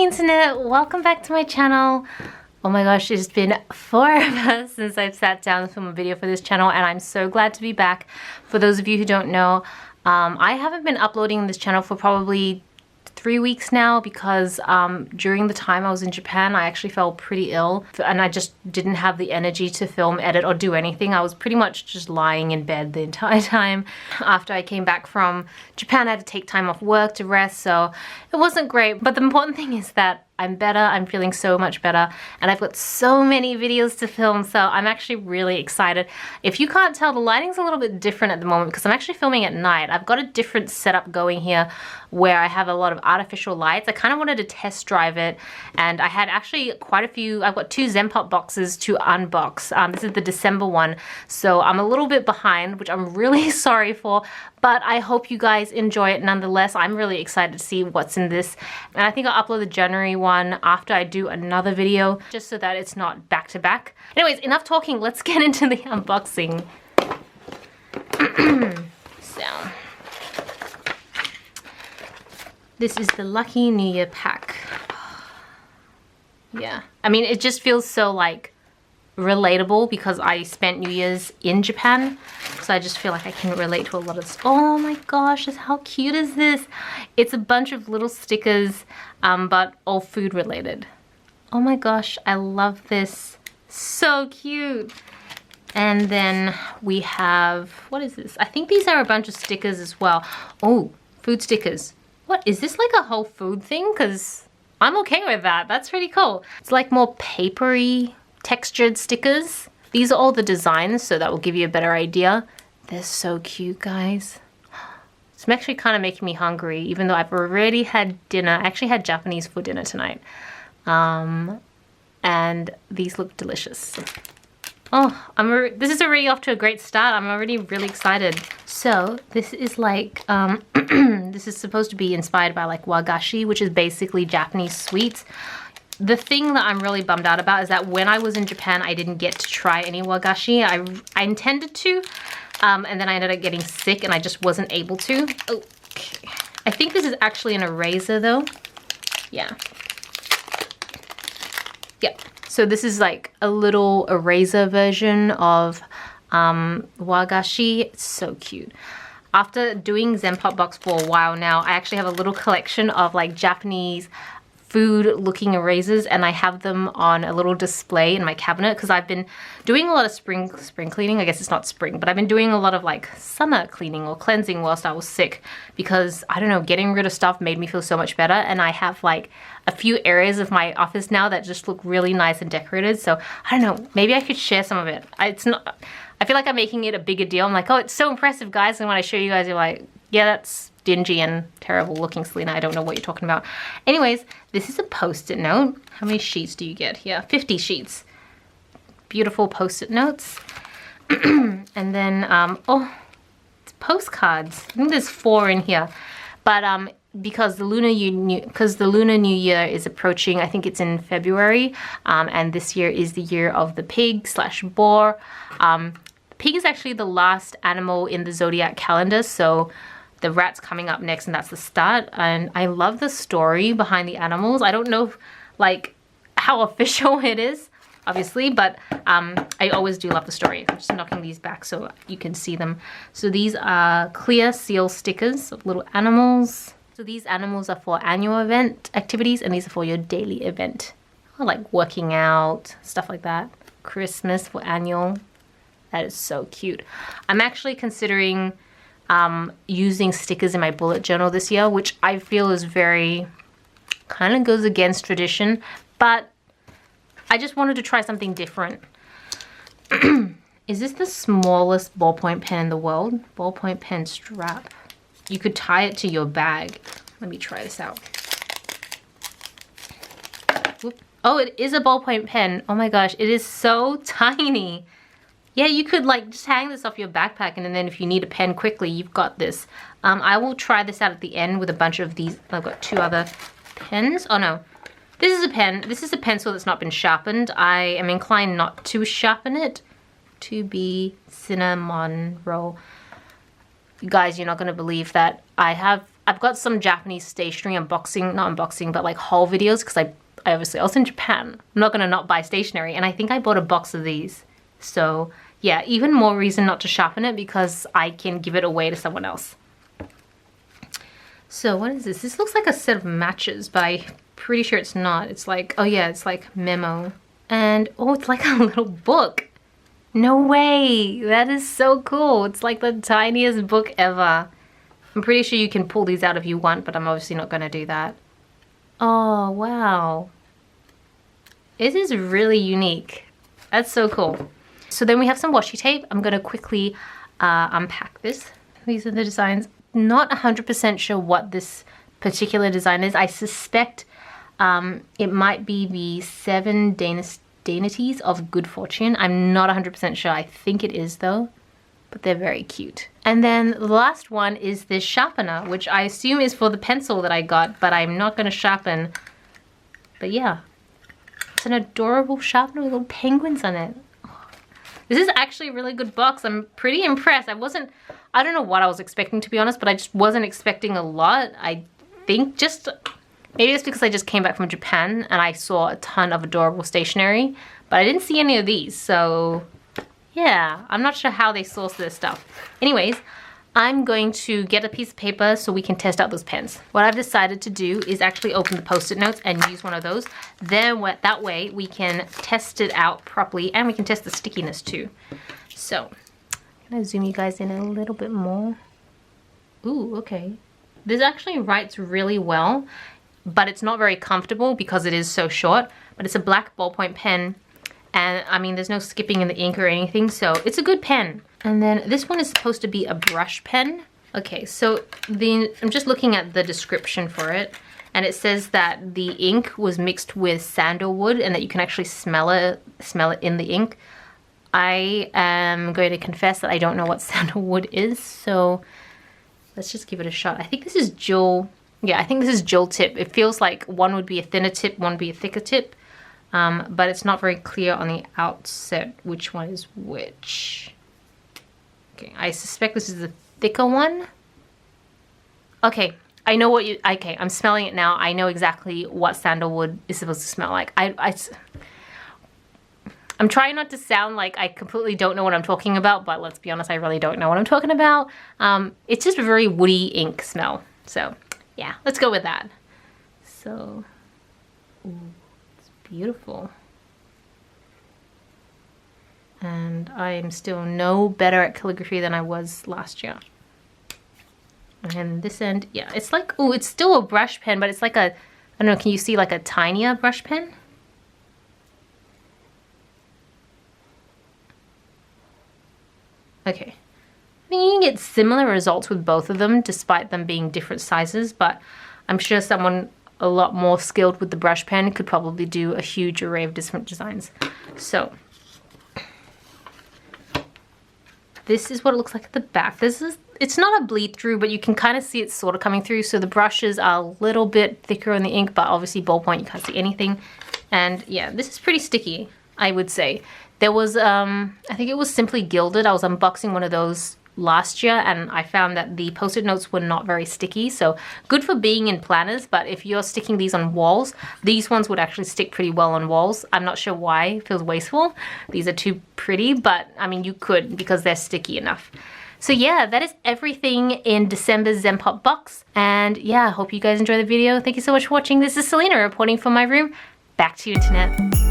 internet, welcome back to my channel. Oh my gosh, it's been forever since I've sat down to film a video for this channel, and I'm so glad to be back. For those of you who don't know, I haven't been uploading this channel for probably 3 weeks now because during the time I was in Japan, I actually felt pretty ill and I just didn't have the energy to film, edit, or do anything. I was pretty much just lying in bed the entire time. After I came back from Japan, I had to take time off work to rest, so it wasn't great. But the important thing is that I'm better, I'm feeling so much better, and I've got so many videos to film, so I'm actually really excited. If you can't tell, the lighting's a little bit different at the moment because I'm actually filming at night. I've got a different setup going here where I have a lot of artificial lights. I kind of wanted to test drive it, and I had actually quite a few. I've got 2 Zenpop boxes to unbox. This is the December one, so I'm a little bit behind, which I'm really sorry for, but I hope you guys enjoy it nonetheless. I'm really excited to see what's in this, and I think I'll upload the January one after I do another video, just so that it's not back to back. Anyways, enough talking, let's get into the unboxing. So, this is the Lucky New Year pack. Yeah, I mean, it just feels so like relatable because I spent New Year's in Japan, so I just feel like I can relate to a lot of this. Oh my gosh, how cute is this? It's a bunch of little stickers, but all food related. Oh my gosh, I love this. So cute. And then we have, what is this? I think these are a bunch of stickers as well. Oh, food stickers. What, is this like a whole food thing? Because I'm okay with that. That's pretty cool. It's like more papery textured stickers. These are all the designs, so that will give you a better idea. They're so cute, guys. It's actually kind of making me hungry, even though I've already had dinner. I actually had Japanese for dinner tonight. And these look delicious. Oh, this is already off to a great start. I'm already really excited. So this is like, this is supposed to be inspired by like wagashi, which is basically Japanese sweets. The thing that I'm really bummed out about is that when I was in Japan, I didn't get to try any wagashi. I intended to, and then I ended up getting sick and I just wasn't able to. Okay. I think this is actually an eraser though. Yeah. Yep. So this is like a little eraser version of wagashi. It's so cute. After doing Zenpop box for a while now, I actually have a little collection of like Japanese food looking erasers, and I have them on a little display in my cabinet because I've been doing a lot of spring cleaning. I guess it's not spring, but I've been doing a lot of like summer cleaning or cleansing whilst I was sick because I don't know, getting rid of stuff made me feel so much better, and I have like a few areas of my office now that just look really nice and decorated. So I don't know, maybe I could share some of it. I feel like I'm making it a bigger deal. I'm like, oh, it's so impressive, guys, and when I show you guys, you're like, yeah, that's dingy and terrible looking, Celina. I don't know what you're talking about. Anyways, this is a post-it note. How many sheets do you get here? 50 sheets. Beautiful post-it notes. And then, oh, it's postcards. I think there's 4 in here. But because the Lunar New Year is approaching, I think it's in February, and this year is the year of the pig/boar. The pig is actually the last animal in the zodiac calendar, so the rat's coming up next, and that's the start. And I love the story behind the animals. I don't know like how official it is, obviously, but I always do love the story. I'm just knocking these back so you can see them. So these are clear seal stickers of little animals. So these animals are for annual event activities, and these are for your daily event. I like working out, stuff like that. Christmas for annual. That is so cute. I'm actually considering using stickers in my bullet journal this year, which I feel is very, kind of goes against tradition, but I just wanted to try something different. Is this the smallest ballpoint pen in the world? Ballpoint pen strap. You could tie it to your bag. Let me try this out. Whoop. Oh, it is a ballpoint pen. Oh my gosh, it is so tiny. Yeah, you could like just hang this off your backpack, and then if you need a pen quickly, you've got this. I will try this out at the end with a bunch of these. I've got 2 other pens. Oh no, this is a pen. This is a pencil that's not been sharpened. I am inclined not to sharpen it. To be cinnamon roll. You guys, you're not going to believe that I have I've got some Japanese stationery unboxing, not unboxing, but like haul videos because I obviously I was in Japan. I'm not gonna not buy stationery, and I think I bought a box of these. So yeah, even more reason not to sharpen it because I can give it away to someone else. So what is this? This looks like a set of matches, but I'm pretty sure it's not. It's like, oh yeah, it's like memo. And oh, it's like a little book. No way, that is so cool. It's like the tiniest book ever. I'm pretty sure you can pull these out if you want, but I'm obviously not gonna do that. Oh, wow. This is really unique. That's so cool. So then we have some washi tape. I'm gonna quickly unpack this. These are the designs. Not 100% sure what this particular design is. I suspect it might be the 7 Dainties of Good Fortune. I'm not 100% sure. I think it is though, but they're very cute. And then the last one is this sharpener, which I assume is for the pencil that I got, but I'm not gonna sharpen. But yeah, it's an adorable sharpener with little penguins on it. This is actually a really good box. I'm pretty impressed. I don't know what I was expecting, to be honest, but I just wasn't expecting a lot. I think maybe it's because I just came back from Japan and I saw a ton of adorable stationery, but I didn't see any of these. So yeah, I'm not sure how they source this stuff. Anyways, I'm going to get a piece of paper so we can test out those pens. What I've decided to do is actually open the Post-it notes and use one of those. Then that way we can test it out properly and we can test the stickiness too. So I'm gonna zoom you guys in a little bit more. Ooh, okay. This actually writes really well, but it's not very comfortable because it is so short. But it's a black ballpoint pen, and I mean there's no skipping in the ink or anything, so it's a good pen. And then this one is supposed to be a brush pen. Okay, so I'm just looking at the description for it, and it says that the ink was mixed with sandalwood and that you can actually smell it in the ink. I am going to confess that I don't know what sandalwood is, so let's just give it a shot. I think this is dual, yeah, I think this is dual tip. It feels like one would be a thinner tip, one would be a thicker tip, but it's not very clear on the outset which one is which. Okay, I suspect this is the thicker one. Okay, I know what okay, I'm smelling it now. I know exactly what sandalwood is supposed to smell like. I'm trying not to sound like I completely don't know what I'm talking about, but let's be honest, I really don't know what I'm talking about. It's just a very woody ink smell. So yeah, let's go with that. So, ooh, it's beautiful. And I am still no better at calligraphy than I was last year. And this end, yeah, it's like, oh, it's still a brush pen, but it's like a, I don't know, can you see like a tinier brush pen? Okay. I mean, you can get similar results with both of them, despite them being different sizes, but I'm sure someone a lot more skilled with the brush pen could probably do a huge array of different designs. So, this is what it looks like at the back. It's not a bleed through, but you can kind of see it sort of coming through. So the brushes are a little bit thicker on the ink, but obviously ballpoint, you can't see anything. And yeah, this is pretty sticky, I would say. There was, I think it was Simply Gilded. I was unboxing one of those last year and I found that the Post-it notes were not very sticky. So good for being in planners, but if you're sticking these on walls, these ones would actually stick pretty well on walls. I'm not sure why, it feels wasteful. These are too pretty, but I mean, you could because they're sticky enough. So yeah, that is everything in December's Zenpop box. And yeah, I hope you guys enjoy the video. Thank you so much for watching. This is Celina reporting from my room. Back to you, internet.